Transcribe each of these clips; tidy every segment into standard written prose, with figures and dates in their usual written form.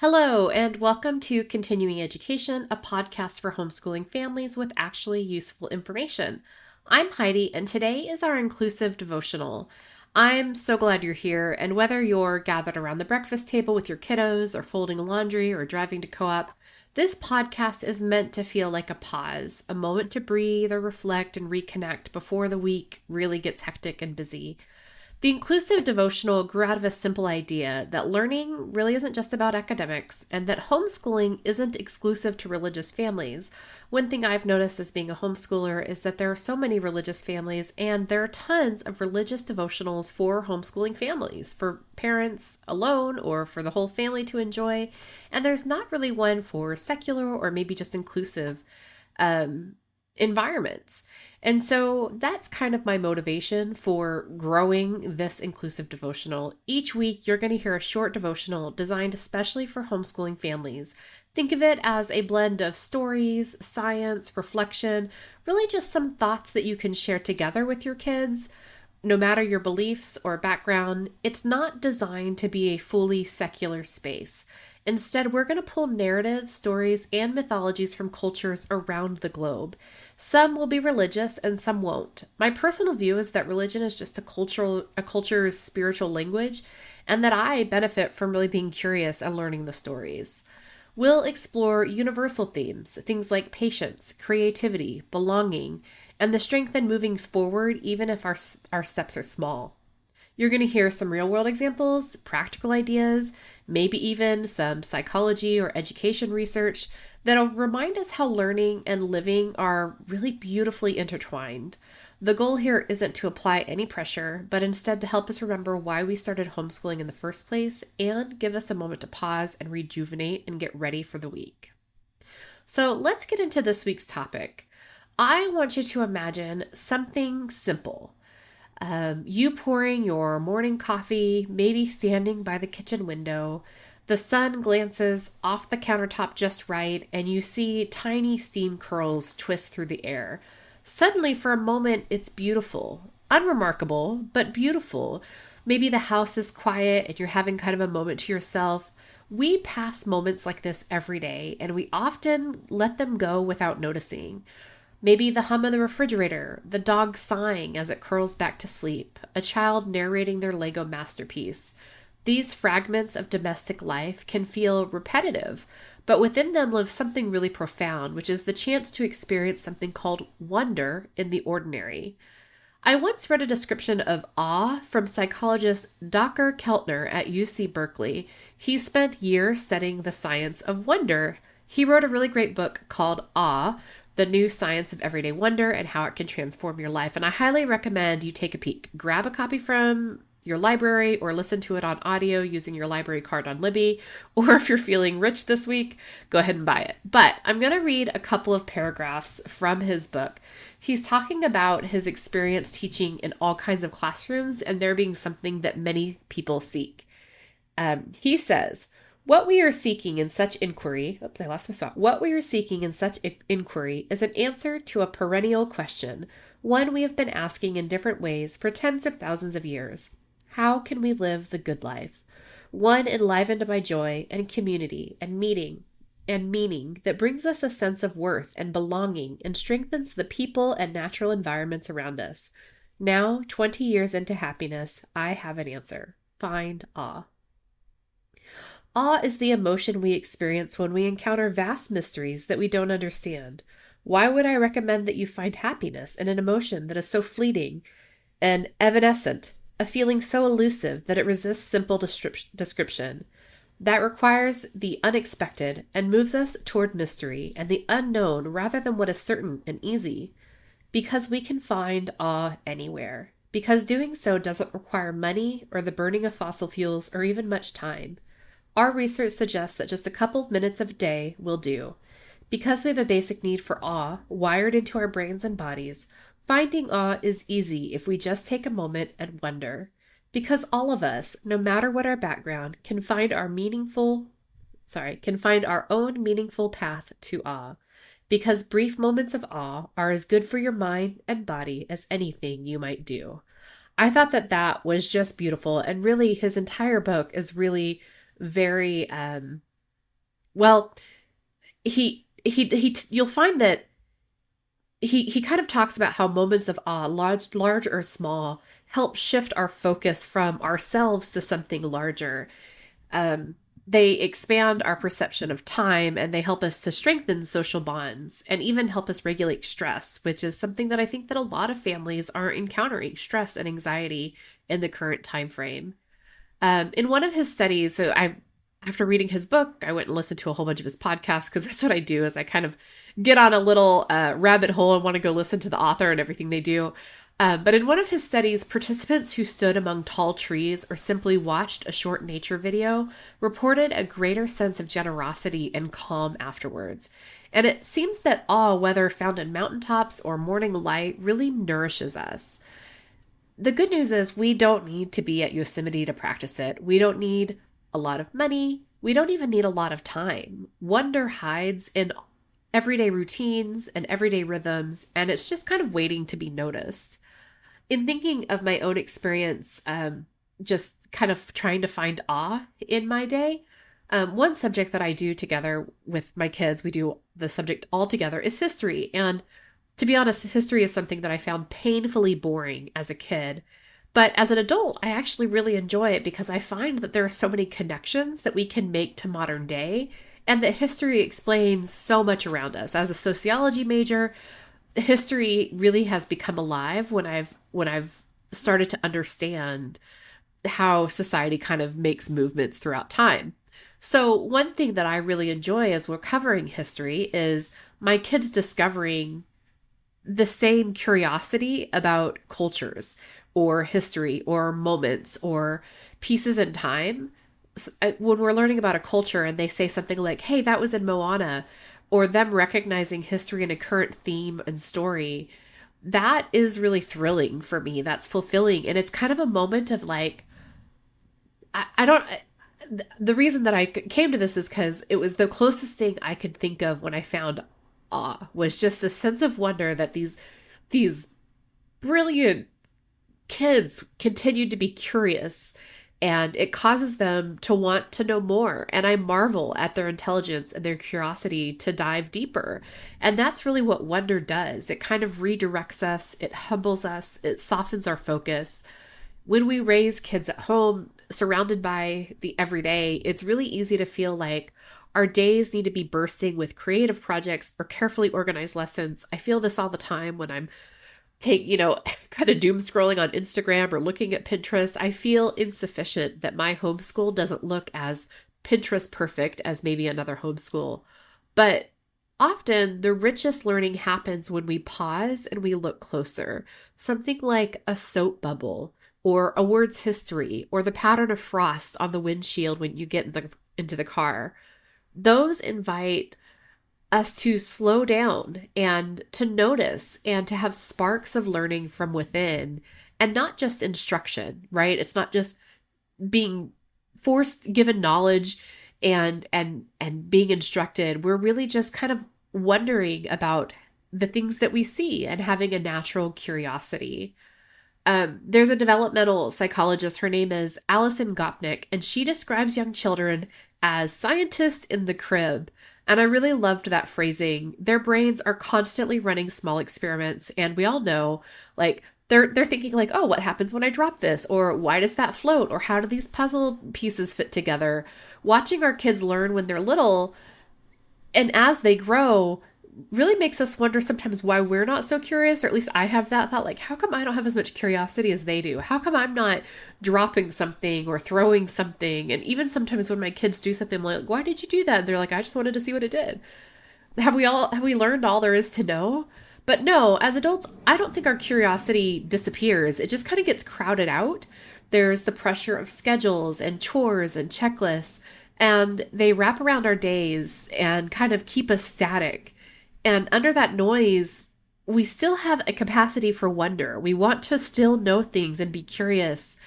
Hello, and welcome to Continuing Education, a podcast for homeschooling families with actually useful information. I'm Heidi, and today is our inclusive devotional. I'm so glad you're here, and whether you're gathered around the breakfast table with your kiddos, or folding laundry, or driving to co op, this podcast is meant to feel like a pause, a moment to breathe or reflect and reconnect before the week really gets hectic and busy. The inclusive devotional grew out of a simple idea that learning really isn't just about academics and that homeschooling isn't exclusive to religious families. One thing I've noticed as being a homeschooler is that there are so many religious families and there are tons of religious devotionals for homeschooling families, for parents alone or for the whole family to enjoy. And there's not really one for secular or maybe just inclusive environments. And so that's kind of my motivation for growing this inclusive devotional. Each week, you're going to hear a short devotional designed especially for homeschooling families. Think of it as a blend of stories, science, reflection, really just some thoughts that you can share together with your kids. No matter your beliefs or background, it's not designed to be a fully secular space. Instead, we're going to pull narratives, stories, and mythologies from cultures around the globe. Some will be religious and some won't. My personal view is that religion is just a culture's spiritual language, and that I benefit from really being curious and learning the stories. We'll explore universal themes, things like patience, creativity, belonging, and the strength in moving forward even if our steps are small. You're going to hear some real world examples, practical ideas, maybe even some psychology or education research that'll remind us how learning and living are really beautifully intertwined. The goal here isn't to apply any pressure, but instead to help us remember why we started homeschooling in the first place and give us a moment to pause and rejuvenate and get ready for the week. So let's get into this week's topic. I want you to imagine something simple. You pouring your morning coffee, maybe standing by the kitchen window. The sun glances off the countertop just right, and you see tiny steam curls twist through the air. Suddenly, for a moment, it's beautiful. Unremarkable, but beautiful. Maybe the house is quiet and you're having kind of a moment to yourself. We pass moments like this every day, and we often let them go without noticing. Maybe the hum of the refrigerator, the dog sighing as it curls back to sleep, a child narrating their Lego masterpiece. These fragments of domestic life can feel repetitive, but within them lives something really profound, which is the chance to experience something called wonder in the ordinary. I once read a description of awe from psychologist Dr. Keltner at UC Berkeley. He spent years studying the science of wonder. He wrote a really great book called Awe, The New Science of Everyday Wonder and How It Can Transform Your Life. And I highly recommend you take a peek. Grab a copy from your library or listen to it on audio using your library card on Libby. Or if you're feeling rich this week, go ahead and buy it. But I'm going to read a couple of paragraphs from his book. He's talking about his experience teaching in all kinds of classrooms and there being something that many people seek. He says, what we are seeking in such inquiry, What we are seeking in such inquiry is an answer to a perennial question, one we have been asking in different ways for tens of thousands of years. How can we live the good life? One enlivened by joy and community and meaning that brings us a sense of worth and belonging and strengthens the people and natural environments around us. Now, 20 years into happiness, I have an answer. Find awe. Awe is the emotion we experience when we encounter vast mysteries that we don't understand. Why would I recommend that you find happiness in an emotion that is so fleeting and evanescent, a feeling so elusive that it resists simple description? That requires the unexpected and moves us toward mystery and the unknown rather than what is certain and easy. Because we can find awe anywhere. Because doing so doesn't require money or the burning of fossil fuels or even much time. Our research suggests that just a couple of minutes of day will do. Because we have a basic need for awe wired into our brains and bodies, finding awe is easy if we just take a moment and wonder. Because all of us, no matter what our background, can find our own meaningful path to awe. Because brief moments of awe are as good for your mind and body as anything you might do. I thought that was just beautiful, and really his entire book is really very Well, you'll find that he kind of talks about how moments of awe, large or small, help shift our focus from ourselves to something larger. Um, they expand our perception of time, and they help us to strengthen social bonds and even help us regulate stress, which is something that I think that a lot of families are encountering, stress and anxiety in the current time frame. In one of his studies, after reading his book, I went and listened to a whole bunch of his podcasts because that's what I do. Is I kind of get on a little rabbit hole and want to go listen to the author and everything they do. But in one of his studies, participants who stood among tall trees or simply watched a short nature video reported a greater sense of generosity and calm afterwards. And it seems that awe, whether found in mountaintops or morning light, really nourishes us. The good news is we don't need to be at Yosemite to practice it. We don't need a lot of money. We don't even need a lot of time. Wonder hides in everyday routines and everyday rhythms, and it's just kind of waiting to be noticed. In thinking of my own experience, just kind of trying to find awe in my day, one subject that I do together with my kids, we do the subject all together, is history. And to be honest, history is something that I found painfully boring as a kid. But as an adult, I actually really enjoy it because I find that there are so many connections that we can make to modern day, and that history explains so much around us. As a sociology major, history really has become alive when I've started to understand how society kind of makes movements throughout time. So one thing that I really enjoy as we're covering history is my kids discovering the same curiosity about cultures or history or moments or pieces in time. When we're learning about a culture and they say something like, hey, that was in Moana, or them recognizing history in a current theme and story, that is really thrilling for me. That's fulfilling. And it's kind of a moment of like, I don't. The reason that I came to this is because it was the closest thing I could think of when I found awe, was just the sense of wonder that these brilliant kids continued to be curious, and it causes them to want to know more. And I marvel at their intelligence and their curiosity to dive deeper. And that's really what wonder does. It kind of redirects us, it humbles us, it softens our focus. When we raise kids at home, surrounded by the everyday, it's really easy to feel like our days need to be bursting with creative projects or carefully organized lessons. I feel this all the time when I'm kind of doom scrolling on Instagram or looking at Pinterest. I feel insufficient that my homeschool doesn't look as Pinterest perfect as maybe another homeschool. But often the richest learning happens when we pause and we look closer. Something like a soap bubble or a word's history or the pattern of frost on the windshield when you get into the car. Those invite us to slow down and to notice and to have sparks of learning from within, and not just instruction, right? It's not just being forced given knowledge and being instructed. We're really just kind of wondering about the things that we see and having a natural curiosity. There's a developmental psychologist. Her name is Alison Gopnik, and she describes young children as scientists in the crib. And I really loved that phrasing. Their brains are constantly running small experiments, and we all know, like, they're thinking like, oh, what happens when I drop this? Or why does that float? Or how do these puzzle pieces fit together? Watching our kids learn when they're little and as they grow really makes us wonder sometimes why we're not so curious, or at least I have that thought, like, how come I don't have as much curiosity as they do? How come I'm not dropping something or throwing something? And even sometimes when my kids do something, I'm like, why did you do that? And they're like, I just wanted to see what it did. Have we learned all there is to know? But no, as adults, I don't think our curiosity disappears. It just kind of gets crowded out. There's the pressure of schedules and chores and checklists, and they wrap around our days and kind of keep us static. And under that noise, we still have a capacity for wonder. We want to still know things and be curious.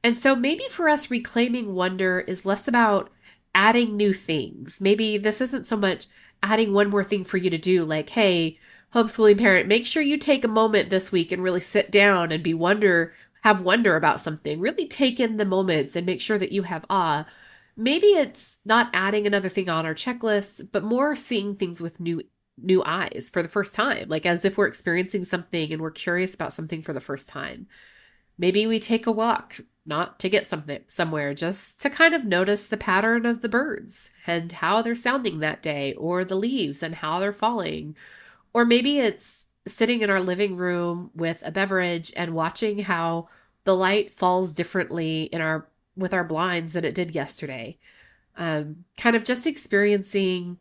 And so maybe for us, reclaiming wonder is less about adding new things. Maybe this isn't so much adding one more thing for you to do, like, hey, homeschooling parent, make sure you take a moment this week and really sit down and have wonder about something. Really take in the moments and make sure that you have awe. Maybe it's not adding another thing on our checklist, but more seeing things with new eyes for the first time, like as if we're experiencing something and we're curious about something for the first time. Maybe we take a walk, not to get something somewhere, just to kind of notice the pattern of the birds and how they're sounding that day, or the leaves and how they're falling. Or maybe it's sitting in our living room with a beverage and watching how the light falls differently in our with our blinds than it did yesterday. Kind of just experiencing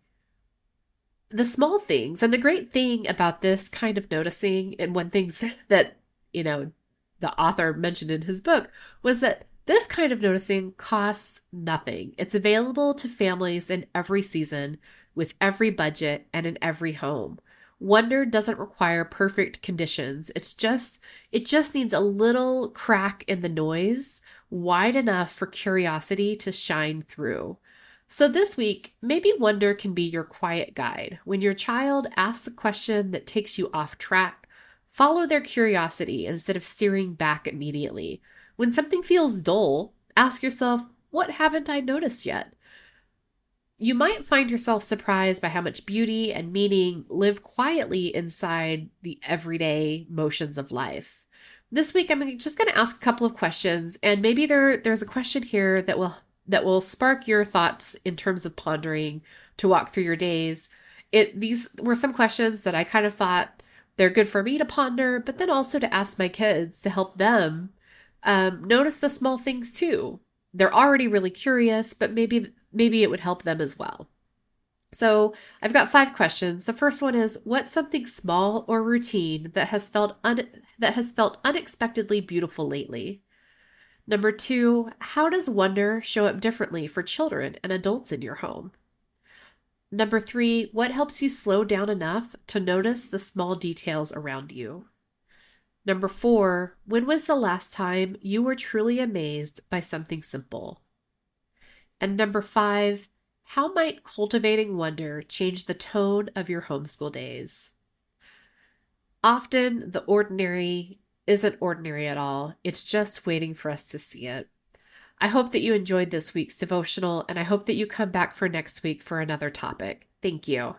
the small things. And the great thing about this kind of noticing, and one things that, you know, the author mentioned in his book, was that this kind of noticing costs nothing. It's available to families in every season, with every budget, and in every home. Wonder doesn't require perfect conditions. It just needs a little crack in the noise, wide enough for curiosity to shine through. So this week, maybe wonder can be your quiet guide. When your child asks a question that takes you off track, follow their curiosity instead of steering back immediately. When something feels dull, ask yourself, what haven't I noticed yet? You might find yourself surprised by how much beauty and meaning live quietly inside the everyday motions of life. This week, I'm just going to ask a couple of questions, and maybe there's a question here that will spark your thoughts in terms of pondering to walk through your days. These were some questions that I kind of thought they're good for me to ponder, but then also to ask my kids to help them notice the small things too. They're already really curious, but maybe it would help them as well. So I've got 5 questions. The first one is, what's something small or routine that has felt unexpectedly beautiful lately? Number 2, how does wonder show up differently for children and adults in your home? Number 3, what helps you slow down enough to notice the small details around you? Number 4, when was the last time you were truly amazed by something simple? And number 5, how might cultivating wonder change the tone of your homeschool days? Often, the ordinary isn't ordinary at all. It's just waiting for us to see it. I hope that you enjoyed this week's devotional, and I hope that you come back for next week for another topic. Thank you.